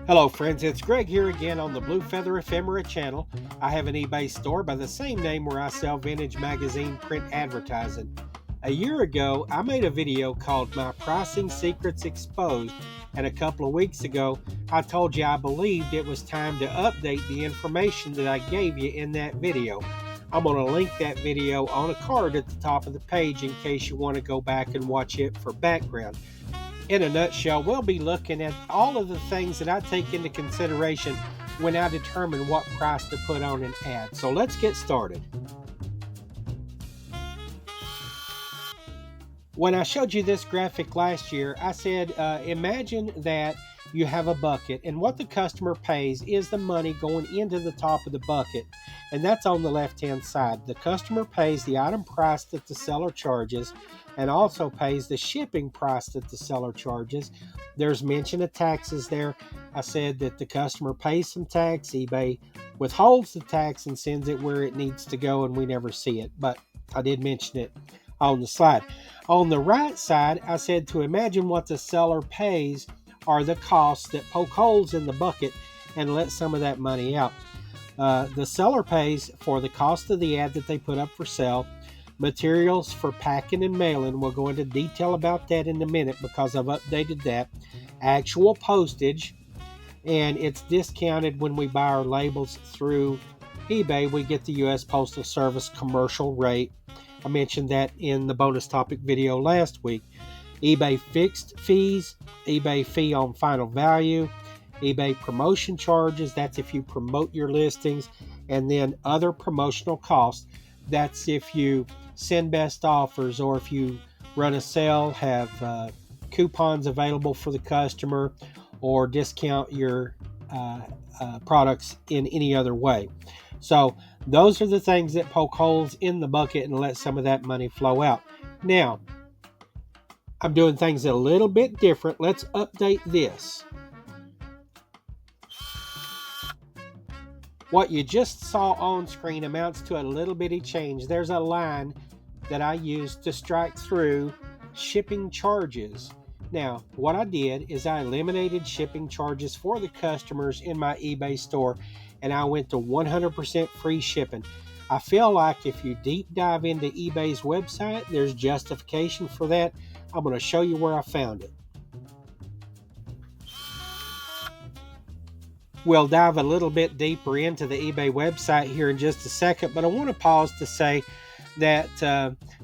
Hello friends, it's Greg here again on the Blue Feather Ephemera channel. I have an eBay store by the same name where I sell vintage magazine print advertising. A year ago, I made a video called My Pricing Secrets Exposed, and a couple of weeks ago, I told you I believed it was time to update the information that I gave you in that video. I'm going to link that video on a card at the top of the page in case you want to go back and watch it for background. In a nutshell, we'll be looking at all of the things that I take into consideration when I determine what price to put on an ad. So let's get started. When I showed you this graphic last year, I said, imagine that you have a bucket and what the customer pays is the money going into the top of the bucket. And that's on the left-hand side. The customer pays the item price that the seller charges and also pays the shipping price that the seller charges. There's mention of taxes there. I said that the customer pays some tax, eBay withholds the tax and sends it where it needs to go, and we never see it. But I did mention it on the slide. On the right side, I said to imagine what the seller pays are the costs that poke holes in the bucket and let some of that money out. The seller pays for the cost of the ad that they put up for sale, materials for packing and mailing. We'll go into detail about that in a minute because I've updated that. Actual postage, and it's discounted when we buy our labels through eBay. We get the U.S. Postal Service commercial rate. I mentioned that in the bonus topic video last week. eBay fixed fees, eBay fee on final value, eBay promotion charges, that's if you promote your listings, and then other promotional costs, that's if you send best offers or if you run a sale, have coupons available for the customer, or discount your products in any other way. So those are the things that poke holes in the bucket and let some of that money flow out. Now, I'm doing things a little bit different. Let's update this. What you just saw on screen amounts to a little bitty change. There's a line that I used to strike through shipping charges. Now, what I did is I eliminated shipping charges for the customers in my eBay store, and I went to 100% free shipping. I feel like if you deep dive into eBay's website, there's justification for that. I'm going to show you where I found it. We'll dive a little bit deeper into the eBay website here in just a second, but I want to pause to say that,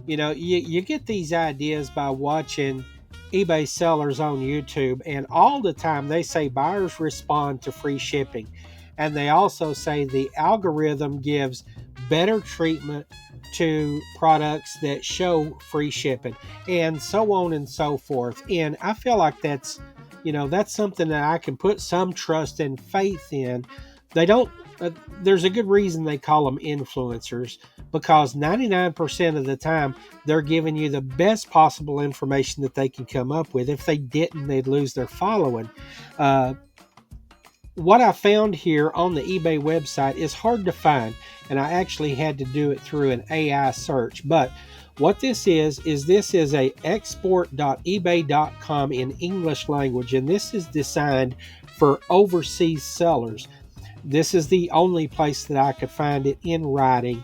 you get these ideas by watching eBay sellers on YouTube, and all the time they say buyers respond to free shipping. And they also say the algorithm gives better treatment to products that show free shipping, and so on and so forth. And I feel like that's something that I can put some trust and faith in. They don't, there's a good reason they call them influencers, because 99% of the time they're giving you the best possible information that they can come up with. If they didn't, they'd lose their following. What I found here on the eBay website is hard to find, and I actually had to do it through an AI search. But what this is this is a export.ebay.com in English language, and this is designed for overseas sellers. This is the only place that I could find it in writing.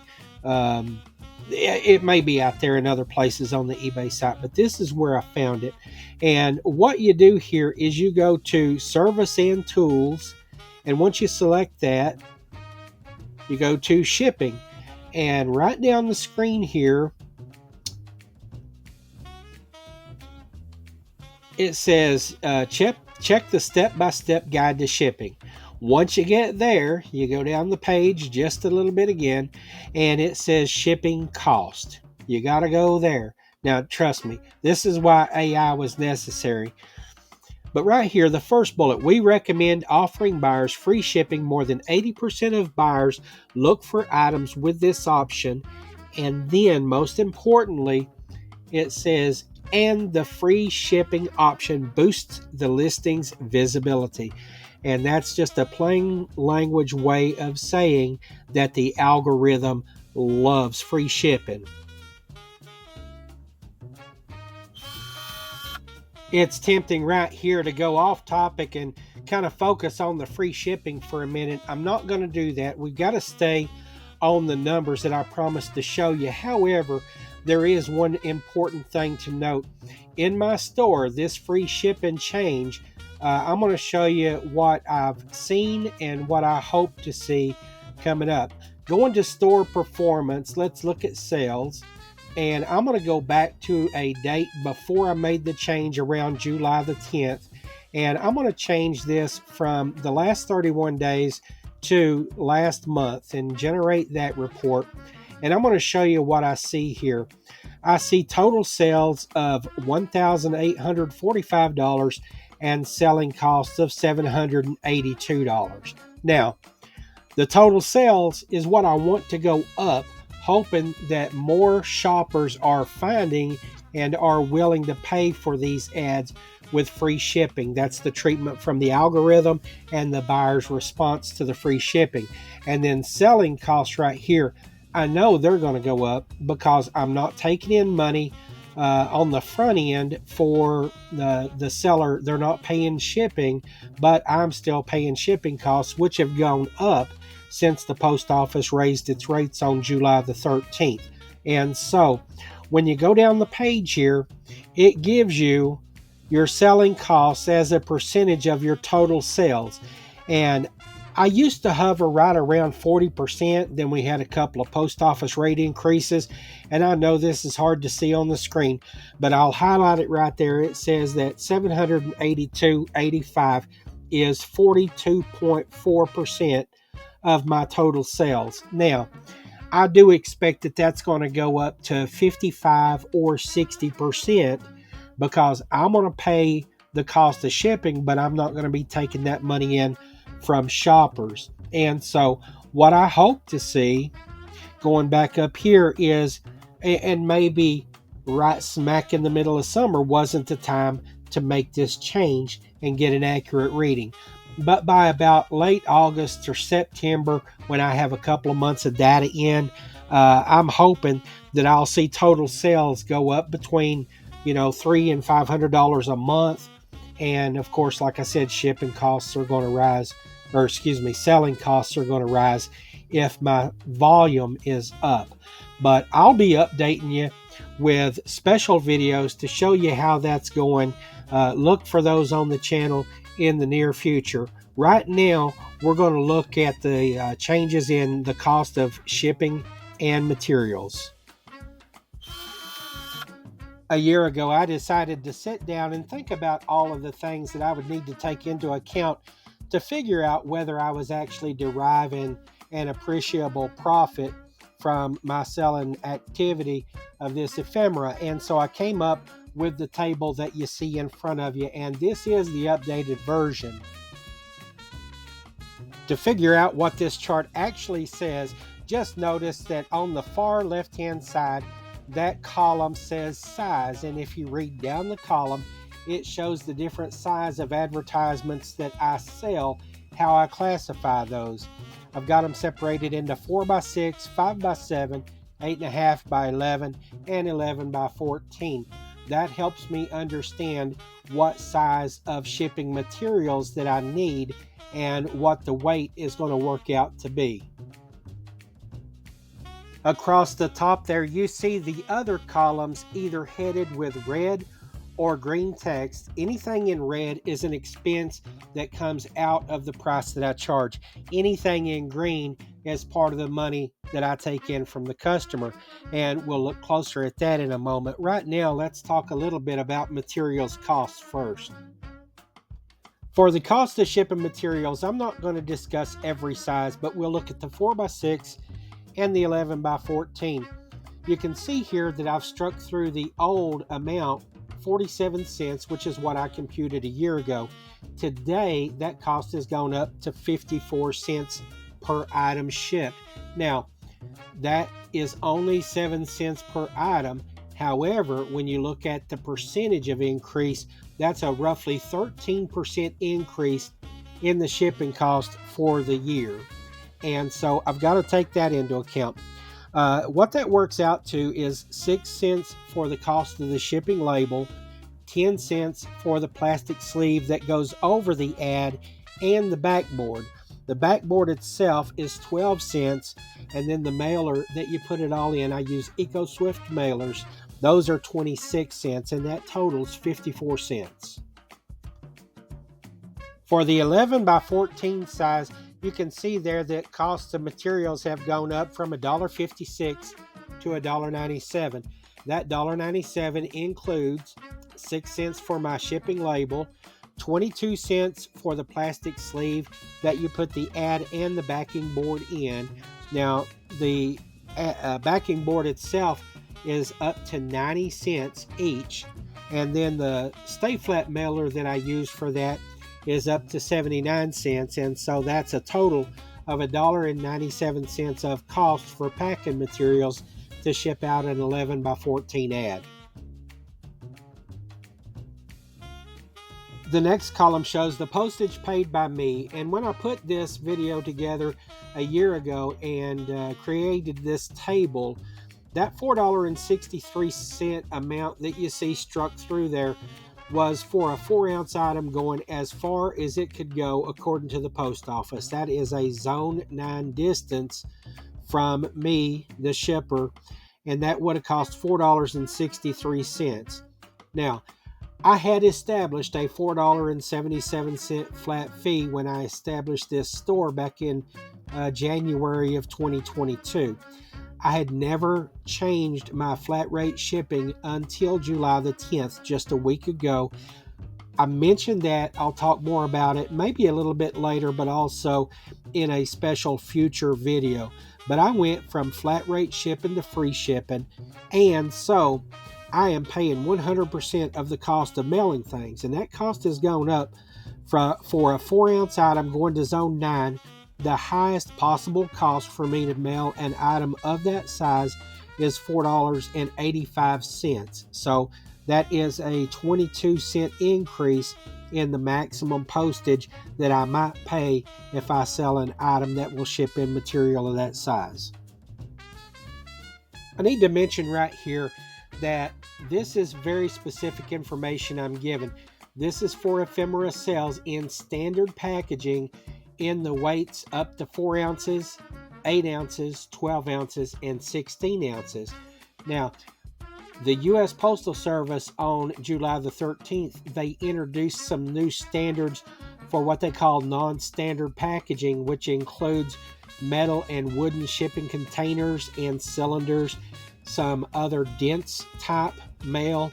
It may be out there in other places on the eBay site, but this is where I found it. And what you do here is you go to Service and Tools, and once you select that, you go to Shipping. And right down the screen here, it says check the step-by-step guide to shipping. Once you get there, you go down the page just a little bit again, and it says shipping cost. You got to go there. Now, trust me, this is why AI was necessary. But right here, the first bullet, we recommend offering buyers free shipping. More than 80% of buyers look for items with this option. And then, most importantly, it says, and the free shipping option boosts the listing's visibility. And that's just a plain language way of saying that the algorithm loves free shipping. It's tempting right here to go off topic and kind of focus on the free shipping for a minute. I'm not going to do that. We've got to stay on the numbers that I promised to show you. However, there is one important thing to note. In my store, this free shipping change, I'm going to show you what I've seen and what I hope to see coming up. Going to store performance, let's look at sales. And I'm going to go back to a date before I made the change around July the 10th. And I'm going to change this from the last 31 days to last month and generate that report. And I'm going to show you what I see here. I see total sales of $1,845 and selling costs of $782. Now, the total sales is what I want to go up, hoping that more shoppers are finding and are willing to pay for these ads with free shipping. That's the treatment from the algorithm and the buyer's response to the free shipping. And then selling costs right here, I know they're going to go up because I'm not taking in money on the front end for the seller. They're not paying shipping, but I'm still paying shipping costs, which have gone up since the post office raised its rates on July the 13th. And so when you go down the page here, it gives you your selling costs as a percentage of your total sales. And I used to hover right around 40%. Then we had a couple of post office rate increases. And I know this is hard to see on the screen, but I'll highlight it right there. It says that $782.85 is 42.4% of my total sales. Now, I do expect that that's going to go up to 55 or 60% because I'm going to pay the cost of shipping, but I'm not going to be taking that money in from shoppers. And so what I hope to see going back up here is, and maybe right smack in the middle of summer wasn't the time to make this change and get an accurate reading. But by about late August or September, when I have a couple of months of data in, I'm hoping that I'll see total sales go up between, $300 and $500 a month. And of course, like I said, shipping costs are going to rise, selling costs are going to rise if my volume is up. But I'll be updating you with special videos to show you how that's going. Look for those on the channel in the near future. Right now, we're going to look at the changes in the cost of shipping and materials. A year ago, I decided to sit down and think about all of the things that I would need to take into account to figure out whether I was actually deriving an appreciable profit from my selling activity of this ephemera. And so I came up with the table that you see in front of you, and this is the updated version. To figure out what this chart actually says, just notice that on the far left-hand side, that column says size, and if you read down the column, it shows the different size of advertisements that I sell, how I classify those. I've got them separated into 4x6, 5x7, 8.5 by 11, and 11 by 14. That helps me understand what size of shipping materials that I need and what the weight is going to work out to be. Across the top there, you see the other columns either headed with red or green text. Anything in red is an expense that comes out of the price that I charge. Anything in green is part of the money that I take in from the customer, and we'll look closer at that in a moment. Right now, let's talk a little bit about materials costs first. For the cost of shipping materials, I'm not going to discuss every size, but we'll look at the 4x6 and the 11 by 14. You can see here that I've struck through the old amount, 47 cents, which is what I computed a year ago. Today, that cost has gone up to 54 cents per item shipped. Now, that is only 7 cents per item. However, when you look at the percentage of increase, that's a roughly 13% increase in the shipping cost for the year. And so I've got to take that into account. What that works out to is 6 cents for the cost of the shipping label, 10 cents for the plastic sleeve that goes over the ad and the backboard. The backboard itself is 12 cents, and then the mailer that you put it all in, I use EcoSwift mailers, those are 26 cents, and that totals 54 cents. For the 11 by 14 size, you can see there that costs of materials have gone up from $1.56 to $1.97. That $1.97 includes 6 cents for my shipping label, 22 cents for the plastic sleeve that you put the ad and the backing board in. Now, the backing board itself is up to 90 cents each, and then the Stay Flat mailer that I use for that is up to 79 cents, and so that's a total of $1.97 of cost for packing materials to ship out an 11 by 14 ad. The next column shows the postage paid by me, and when I put this video together a year ago and created this table, that $4.63 amount that you see struck through there was for a 4-ounce item going as far as it could go according to the post office. That is a zone 9 distance from me, the shipper, and that would have cost $4.63. Now, I had established a $4.77 flat fee when I established this store back in January of 2022. I had never changed my flat rate shipping until July the 10th, just a week ago. I mentioned that. I'll talk more about it maybe a little bit later, but also in a special future video. But I went from flat rate shipping to free shipping, and so I am paying 100% of the cost of mailing things, and that cost has gone up for a 4-ounce item going to zone 9. The highest possible cost for me to mail an item of that size is $4.85. So that is a 22-cent increase in the maximum postage that I might pay if I sell an item that will ship in material of that size. I need to mention right here that this is very specific information I'm giving. This is for Ephemera sales in standard packaging in the weights up to 4 ounces, 8 ounces, 12 ounces, and 16 ounces. Now, the U.S. Postal Service on July the 13th, they introduced some new standards for what they call non-standard packaging, which includes metal and wooden shipping containers and cylinders, some other dense type mail,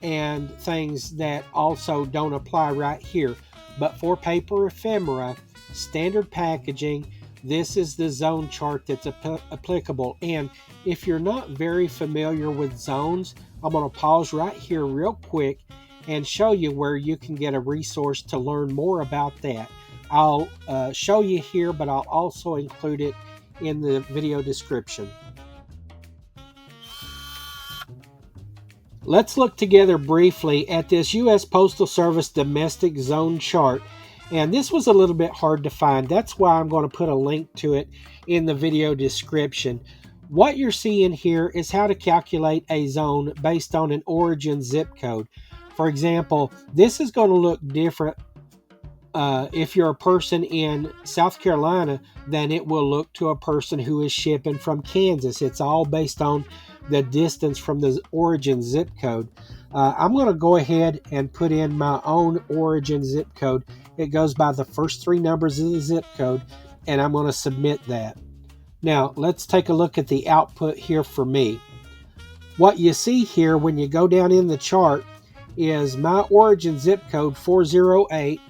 and things that also don't apply right here. But for paper ephemera, standard packaging, this is the zone chart that's applicable. And if you're not very familiar with zones, I'm going to pause right here real quick and show you where you can get a resource to learn more about that. I'll show you here, but I'll also include it in the video description. Let's look together briefly at this U.S. Postal Service domestic zone chart. And this was a little bit hard to find. That's why I'm going to put a link to it in the video description. What you're seeing here is how to calculate a zone based on an origin zip code. For example, this is going to look different if you're a person in South Carolina than it will look to a person who is shipping from Kansas. It's all based on the distance from the origin zip code. I'm going to go ahead and put in my own origin zip code. It goes by the first 3 numbers of the zip code, and I'm going to submit that. Now, let's take a look at the output here for me. What you see here when you go down in the chart is my origin zip code 408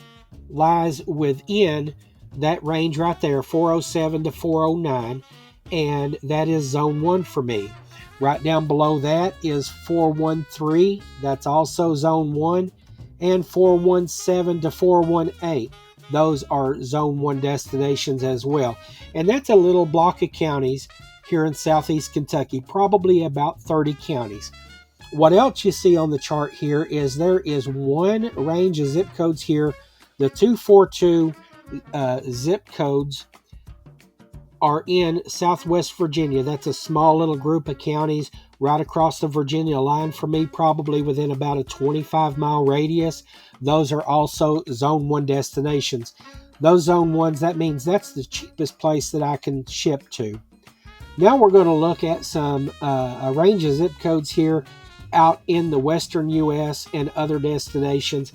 lies within that range right there, 407 to 409, and that is zone 1 for me. Right down below that is 413, that's also zone 1, and 417 to 418. Those are zone 1 destinations as well. And that's a little block of counties here in southeast Kentucky, probably about 30 counties. What else you see on the chart here is there is one range of zip codes here, the 242 zip codes are in Southwest Virginia. That's a small little group of counties right across the Virginia line from me, probably within about a 25-mile radius. Those are also Zone 1 destinations. Those Zone 1s, that means that's the cheapest place that I can ship to. Now we're going to look at a range of zip codes here out in the western U.S. and other destinations.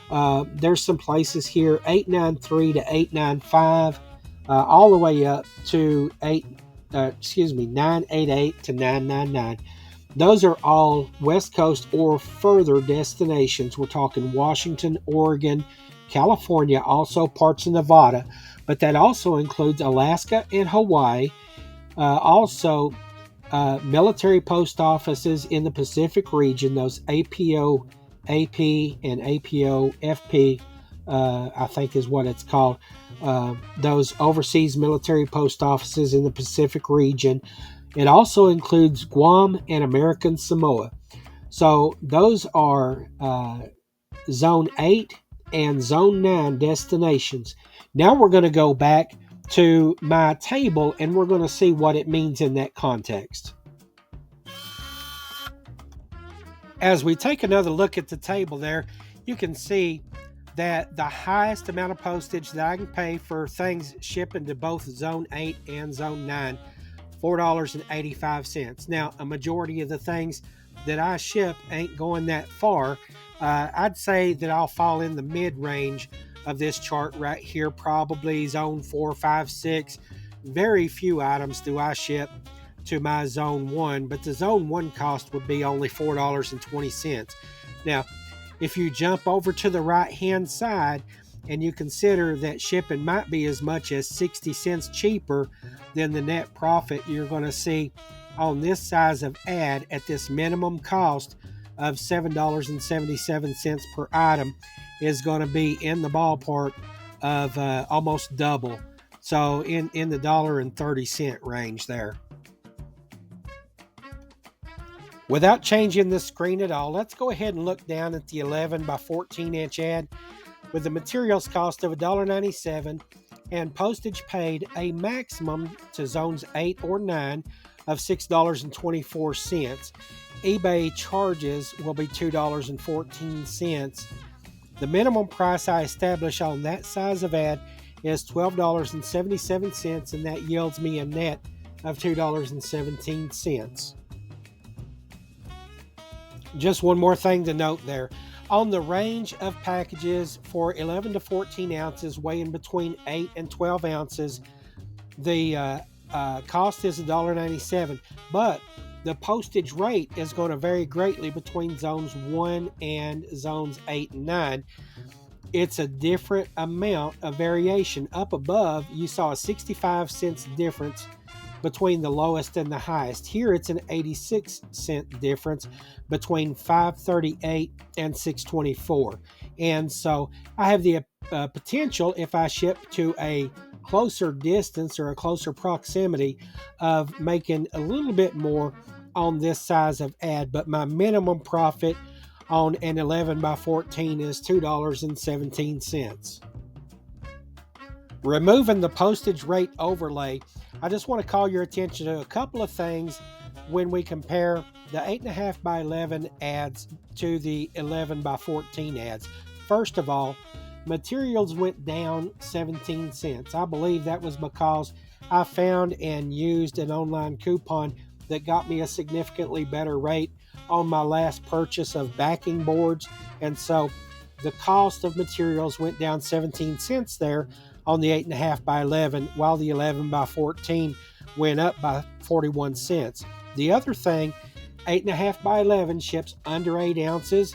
There's some places here, 893 to 895, all the way up to 988 to 999. Those are all West Coast or further destinations. We're talking Washington, Oregon, California, also parts of Nevada, but that also includes Alaska and Hawaii. Also, military post offices in the Pacific region, those APO, AP, and APO, FP, I think is what it's called. Those overseas military post offices in the Pacific region. It also includes Guam and American Samoa. So those are Zone 8 and Zone 9 destinations. Now we're going to go back to my table and we're going to see what it means in that context. As we take another look at the table there, you can see that the highest amount of postage that I can pay for things shipping to both Zone 8 and Zone 9, $4.85. Now, a majority of the things that I ship ain't going that far. I'd say that I'll fall in the mid-range of this chart right here, probably Zone 4, 5, 6. Very few items do I ship to my Zone 1, but the Zone 1 cost would be only $4.20. Now, if you jump over to the right-hand side and you consider that shipping might be as much as 60 cents cheaper than the net profit you're going to see on this size of ad at this minimum cost of $7.77 per item, is going to be in the ballpark of almost double. So in the $1.30 range there. Without changing the screen at all, let's go ahead and look down at the 11 by 14 inch ad with the materials cost of $1.97 and postage paid a maximum to zones 8 or 9 of $6.24. eBay charges will be $2.14. The minimum price I establish on that size of ad is $12.77, and that yields me a net of $2.17. Just one more thing to note there. On the range of packages for 11 to 14 ounces weighing between 8 and 12 ounces, the cost is $1.97, but the postage rate is going to vary greatly between zones 1 and zones 8 and 9. It's a different amount of variation. Up above, you saw a 65 cents difference between the lowest and the highest. Here, it's an 86 cent difference between 538 and 624. And so I have the potential, if I ship to a closer distance or a closer proximity, of making a little bit more on this size of ad, but my minimum profit on an 11 by 14 is $2.17. Removing the postage rate overlay, I just want to call your attention to a couple of things when we compare the 8.5 by 11 ads to the 11 by 14 ads. First of all, materials went down 17 cents. I believe that was because I found and used an online coupon that got me a significantly better rate on my last purchase of backing boards. And so the cost of materials went down 17 cents there on the 8.5 by 11, while the 11 by 14 went up by 41 cents. The other thing, 8.5 by 11 ships under 8 ounces.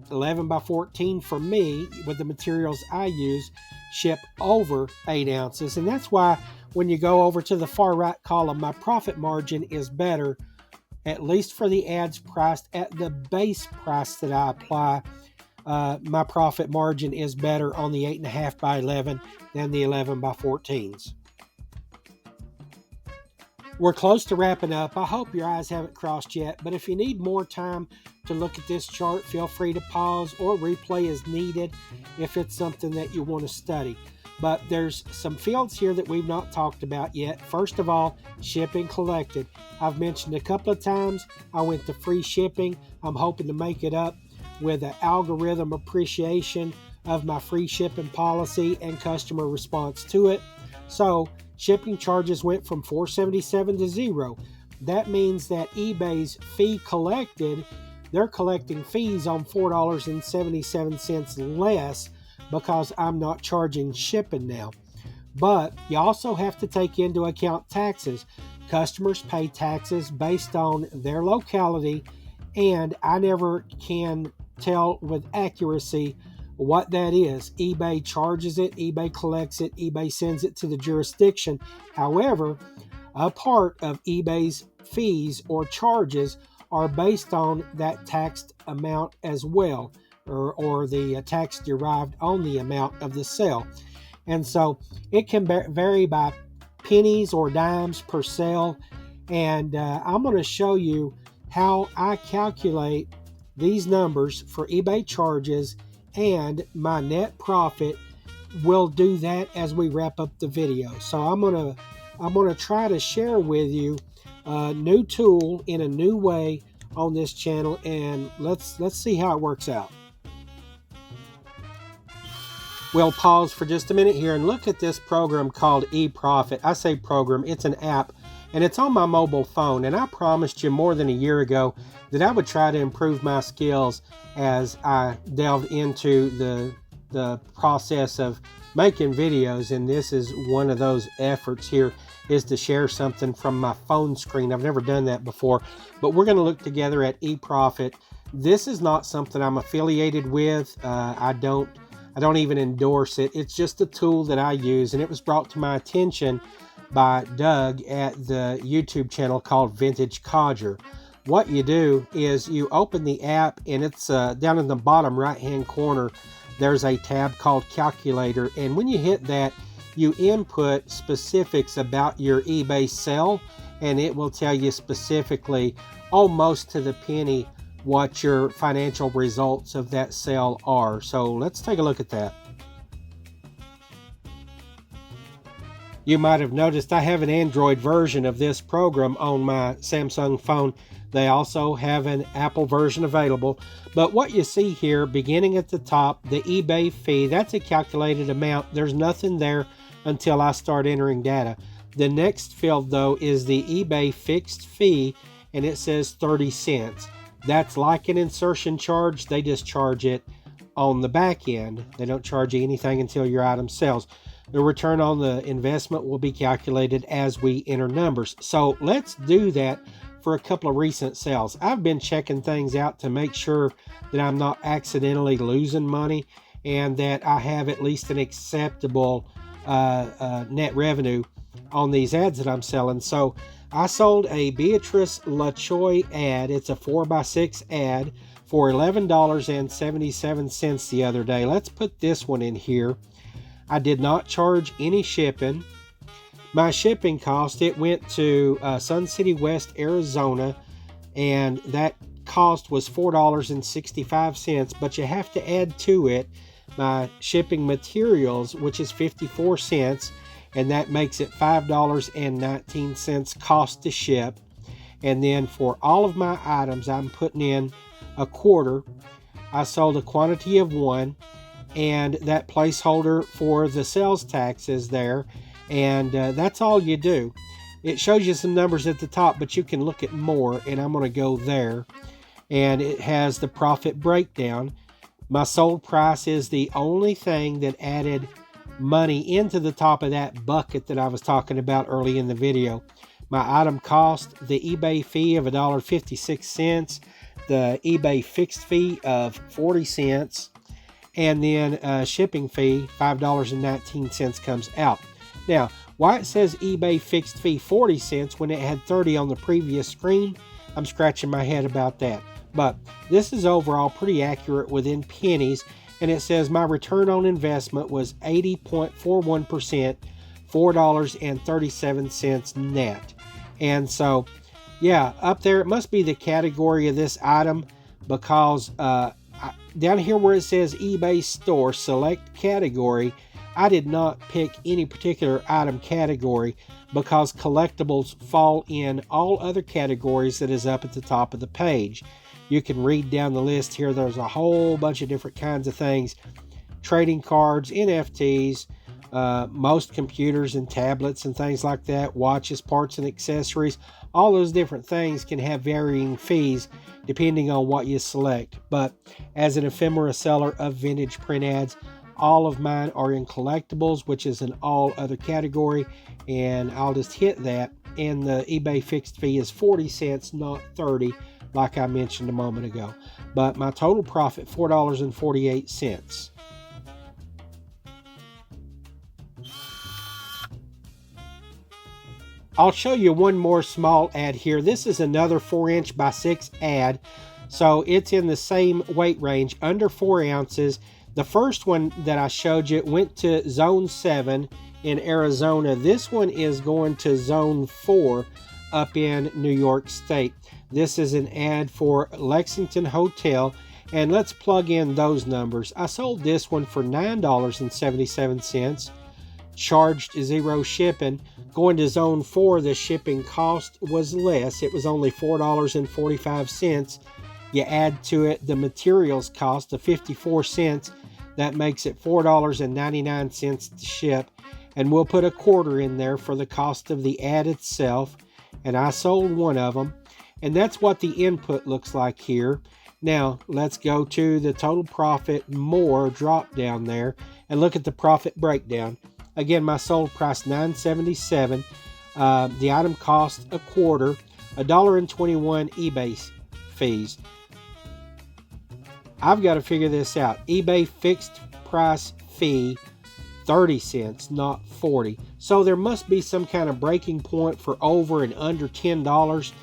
11 by 14 for me, with the materials I use, ship over 8 ounces. And that's why when you go over to the far right column, my profit margin is better, at least for the ads priced at the base price that I apply. My profit margin is better on the 8.5 by 11 than the 11 by 14s. We're close to wrapping up. I hope your eyes haven't crossed yet, but if you need more time to look at this chart, feel free to pause or replay as needed if it's something that you want to study. But there's some fields here that we've not talked about yet. First of all, shipping collected. I've mentioned a couple of times I went to free shipping. I'm hoping to make it up with an algorithm appreciation of my free shipping policy and customer response to it. So shipping charges went from $4.77 to 0. That means that eBay's fee collected, they're collecting fees on $4.77 less because I'm not charging shipping now. But you also have to take into account taxes. Customers pay taxes based on their locality, and I never can tell with accuracy what that is. eBay charges it, eBay collects it, eBay sends it to the jurisdiction. However, a part of eBay's fees or charges are based on that taxed amount as well, or the tax derived on the amount of the sale. And so it can vary by pennies or dimes per sale. And I'm going to show you how I calculate these numbers for eBay charges and my net profit. We'll do that as we wrap up the video. So I'm going to try to share with you a new tool in a new way on this channel, and let's see how it works out. We'll pause for just a minute here and look at this program called eProfit. I say program, it's an app, and it's on my mobile phone. And I promised you more than a year ago that I would try to improve my skills as I delved into the process of making videos. And this is one of those efforts here, is to share something from my phone screen. I've never done that before, but we're going to look together at eProfit. This is not something I'm affiliated with. I don't even endorse it. It's just a tool that I use, and it was brought to my attention by Doug at the YouTube channel called Vintage Codger. What you do is you open the app, and it's down in the bottom right hand corner. There's a tab called Calculator, and when you hit that, you input specifics about your eBay sale, and it will tell you specifically, almost to the penny, what your financial results of that sale are. So let's take a look at that. You might have noticed I have an Android version of this program on my Samsung phone. They also have an Apple version available. But what you see here, beginning at the top, the eBay fee, that's a calculated amount. There's nothing there until I start entering data. The next field, though, is the eBay fixed fee, and it says 30 cents. That's like an insertion charge. They just charge it on the back end. They don't charge you anything until your item sells. The return on the investment will be calculated as we enter numbers. So let's do that for a couple of recent sales. I've been checking things out to make sure that I'm not accidentally losing money and that I have at least an acceptable net revenue on these ads that I'm selling. So I sold a Beatrice LaChoy ad. It's a 4x6 ad for $11.77 the other day. Let's put this one in here. I did not charge any shipping. My shipping cost, it went to Sun City West, Arizona, and that cost was $4.65, but you have to add to it my shipping materials, which is 54 cents, and that makes it $5.19 cost to ship. And then for all of my items, I'm putting in a quarter. I sold a quantity of 1, and that placeholder for the sales tax is there, and that's all you do. It shows you some numbers at the top, but you can look at more, and I'm going to go there, and it has the profit breakdown. My sold price is the only thing that added money into the top of that bucket that I was talking about early in the video. My item cost, the eBay fee of $1.56, the eBay fixed fee of 40 cents, and then shipping fee, $5.19 comes out. Now, why it says eBay fixed fee 40 cents when it had 30 on the previous screen, I'm scratching my head about that. But this is overall pretty accurate within pennies, and it says my return on investment was 80.41%, $4.37 net. And so, yeah, up there, it must be the category of this item, because down here where it says eBay store select category, I did not pick any particular item category because collectibles fall in all other categories that is up at the top of the page. You can read down the list here. There's a whole bunch of different kinds of things. Trading cards, NFTs, most computers and tablets and things like that, watches, parts and accessories. All those different things can have varying fees depending on what you select. But as an ephemera seller of vintage print ads, all of mine are in collectibles, which is an all other category, and I'll just hit that. And the eBay fixed fee is 40 cents, not 30, like I mentioned a moment ago. But my total profit, $4.48. I'll show you one more small ad here. This is another 4" by 6" ad. So it's in the same weight range, under 4 ounces. The first one that I showed you went to Zone 7 in Arizona. This one is going to Zone 4 up in New York State. This is an ad for Lexington Hotel, and let's plug in those numbers. I sold this one for $9.77, charged 0 shipping. Going to Zone 4, the shipping cost was less. It was only $4.45. You add to it the materials cost of 54 cents. That makes it $4.99 to ship. And we'll put a quarter in there for the cost of the ad itself. And I sold one of them. And that's what the input looks like here. Now, let's go to the total profit more drop down there and look at the profit breakdown. Again, my sold price $9.77. The item cost a quarter, $1.21 eBay fees. I've got to figure this out. eBay fixed price fee, 30 cents, not 40. So there must be some kind of breaking point for over and under $10.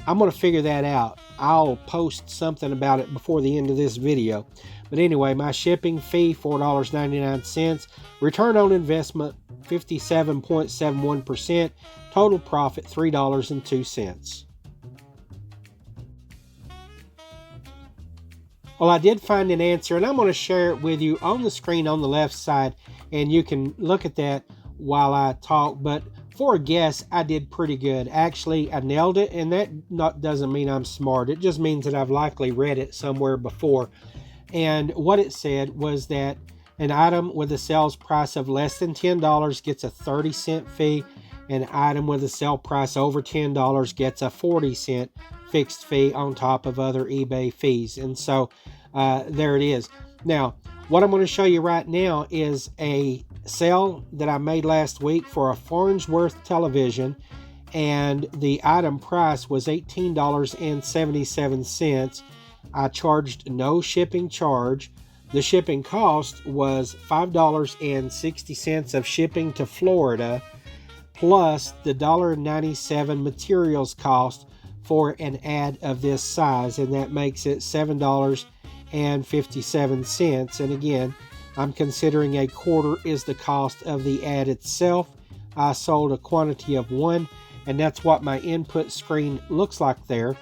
I'm going to figure that out. I'll post something about it before the end of this video. But anyway, my shipping fee, $4.99. Return on investment, 57.71%. Total profit, $3.02. Well, I did find an answer, and I'm going to share it with you on the screen on the left side, and you can look at that while I talk. But for a guess, I did pretty good. Actually, I nailed it, and that doesn't mean I'm smart. It just means that I've likely read it somewhere before. And what it said was that an item with a sales price of less than $10 gets a 30-cent fee. An item with a sale price over $10 gets a 40-cent fixed fee on top of other eBay fees. And so there it is. Now, what I'm going to show you right now is a sale that I made last week for a Farnsworth television, and the item price was $18.77. I charged no shipping charge. The shipping cost was $5.60 of shipping to Florida, plus the $1.97 materials cost for an ad of this size, and that makes it $7.57. And again, I'm considering a quarter is the cost of the ad itself. I sold a quantity of 1, and that's what my input screen looks like there.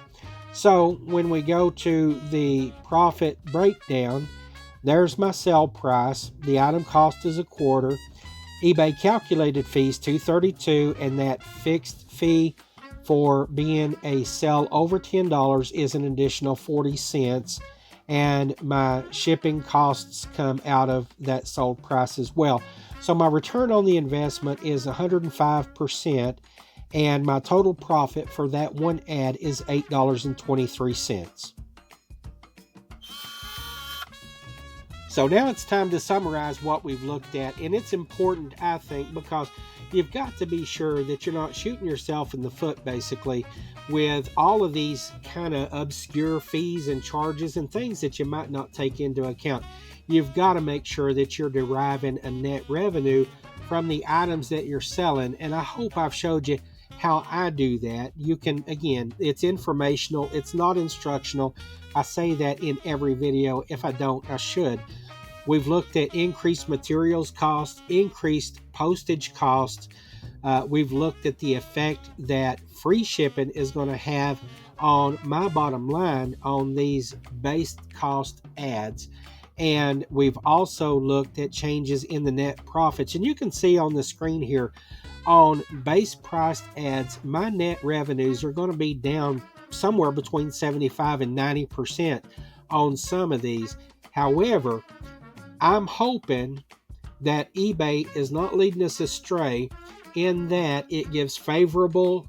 So when we go to the profit breakdown, there's my sell price. The item cost is a quarter. eBay calculated fees $2.32, and that fixed fee for being a sell over $10 is an additional 40 cents. And my shipping costs come out of that sold price as well. So my return on the investment is 105%, and my total profit for that one ad is $8.23. So now it's time to summarize what we've looked at, and it's important, I think, because you've got to be sure that you're not shooting yourself in the foot, basically, with all of these kind of obscure fees and charges and things that you might not take into account. You've got to make sure that you're deriving a net revenue from the items that you're selling, and I hope I've showed you how I do that. You can, again, it's informational, it's not instructional. I say that in every video. If I don't, I should. We've looked at increased materials costs, increased postage costs. We've looked at the effect that free shipping is going to have on my bottom line on these base cost ads. And we've also looked at changes in the net profits. And you can see on the screen here, on base priced ads, my net revenues are going to be down somewhere between 75 and 90% on some of these. However, I'm hoping that eBay is not leading us astray in that it gives favorable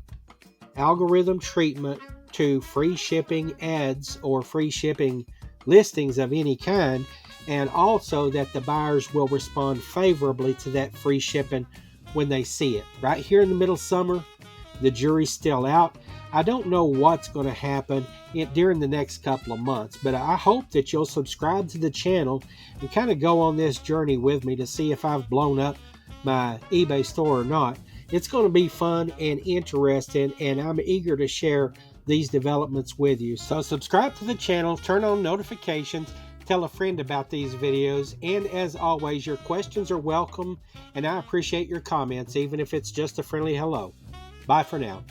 algorithm treatment to free shipping ads or free shipping listings of any kind, and also that the buyers will respond favorably to that free shipping when they see it. Right here in the middle of summer, the jury's still out. I don't know what's going to happen during the next couple of months, but I hope that you'll subscribe to the channel and kind of go on this journey with me to see if I've blown up my eBay store or not. It's going to be fun and interesting, and I'm eager to share these developments with you. So subscribe to the channel, turn on notifications, tell a friend about these videos, and as always, your questions are welcome, and I appreciate your comments, even if it's just a friendly hello. Bye for now.